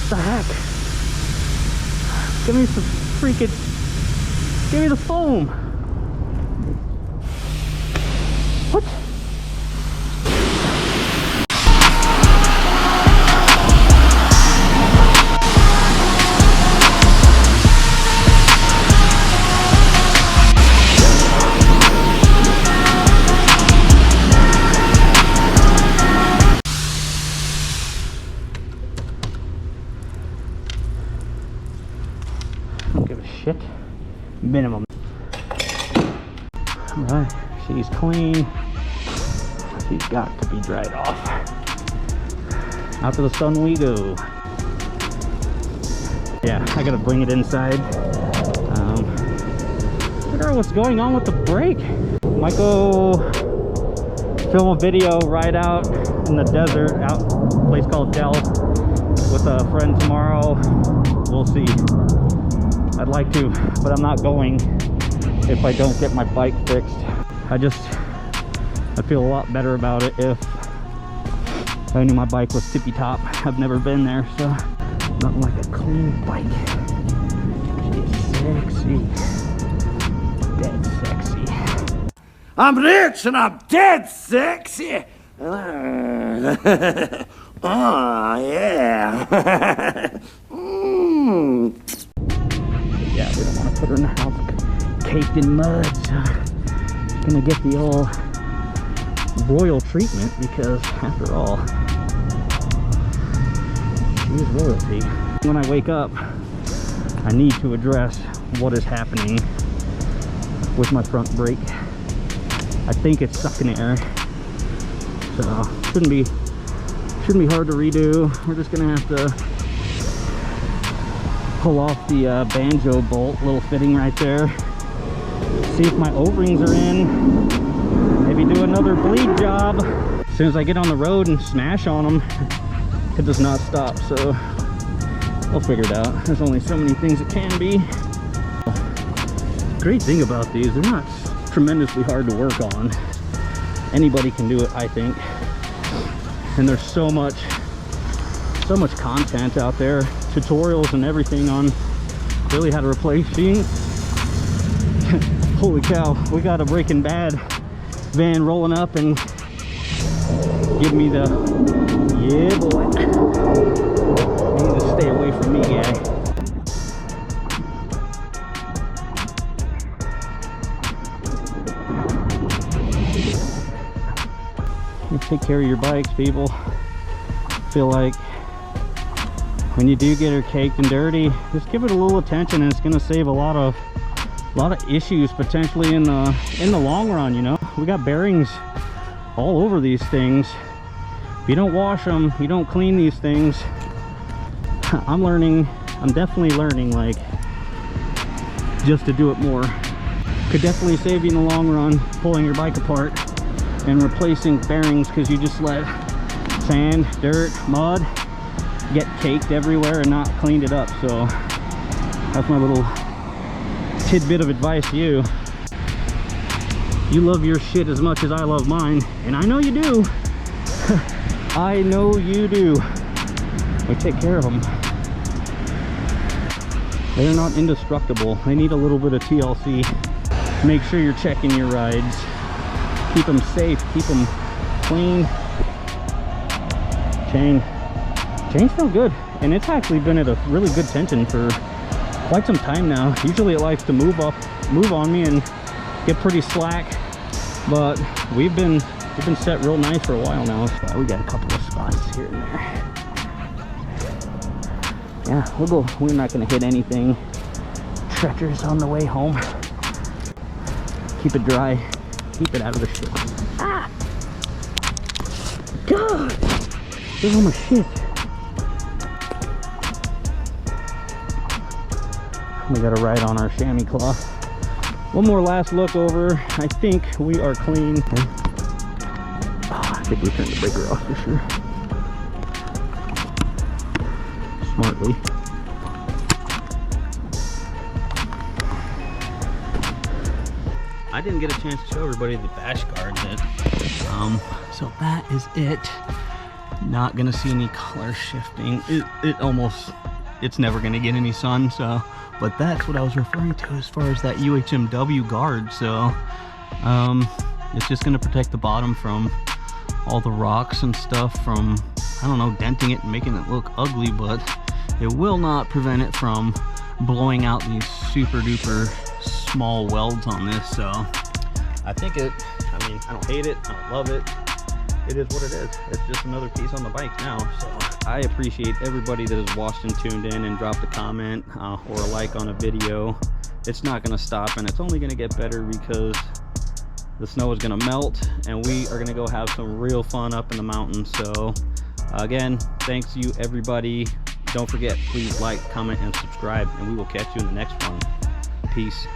the heck? Give me some freaking... Give me the foam! What? Don't give a shit. Minimum. Alright, she's clean. She's got to be dried off. Out to the sun we go. Yeah, I gotta bring it inside. I don't know what's going on with the brake. Might go film a video ride out in the desert, out a place called Dell with a friend tomorrow. We'll see. I'd like to, but I'm not going if I don't get my bike fixed. I feel a lot better about it if I knew my bike was tippy top. I've never been there, so nothing like a clean bike. She's sexy. Dead sexy. I'm rich and I'm dead sexy. Oh yeah. Yeah, we don't want to put her in the house caked in mud, so she's gonna get the old royal treatment because, after all, she's royalty. When I wake up, I need to address what is happening with my front brake. I think it's stuck in the air, so shouldn't be hard to redo. We're just gonna have to pull off the banjo bolt, little fitting right there, see if my O-rings are in, maybe do another bleed job. As soon as I get on the road and smash on them, it does not stop, so I'll figure it out. There's only so many things it can be. Great thing about these, they're not tremendously hard to work on. Anybody can do it, I think. And there's so much content out there, tutorials and everything on really how to replace sheets. Holy cow, we got a Breaking Bad van rolling up and give me the, yeah boy, you need to stay away from me, guy. You take care of your bikes, people. I feel like when you do get her caked and dirty, just give it a little attention, and it's going to save a lot of issues potentially in the long run. You know, we got bearings all over these things. If you don't wash them, you don't clean these things. I'm definitely learning, like, just to do it more. Could definitely save you in the long run pulling your bike apart and replacing bearings because you just let sand, dirt, mud get caked everywhere and not cleaned it up. So that's my little tidbit of advice to you. You love your shit as much as I love mine, and I know you do. I know you do. We take care of them. They're not indestructible. They need a little bit of TLC. Make sure you're checking your rides. Keep them safe, keep them clean. Chain's still good, and it's actually been at a really good tension for quite some time now. Usually it likes to move on me and get pretty slack, but we've been set real nice for a while now. So we got a couple of spots here and there. Yeah, we're not gonna hit anything treacherous on the way home. Keep it dry, keep it out of the shit. Ah! God! There's all my shit. We got a ride on our chamois cloth. One more last look over. I think we are clean. Okay. Oh, I think we turned the breaker off for sure. Smartly. I didn't get a chance to show everybody the bash guard yet. So that is it. Not gonna see any color shifting. It's never gonna get any sun, so, but that's what I was referring to as far as that UHMW guard. So it's just gonna protect the bottom from all the rocks and stuff from, I don't know, denting it and making it look ugly, but it will not prevent it from blowing out these super duper small welds on this. So I think I mean, I don't hate it, I don't love it. It is what it is. It's just another piece on the bike now. So I appreciate everybody that has watched and tuned in and dropped a comment or a like on a video. It's not going to stop, and it's only going to get better because the snow is going to melt and we are going to go have some real fun up in the mountains. So again, thanks to you everybody. Don't forget, please like, comment, and subscribe, and we will catch you in the next one. Peace.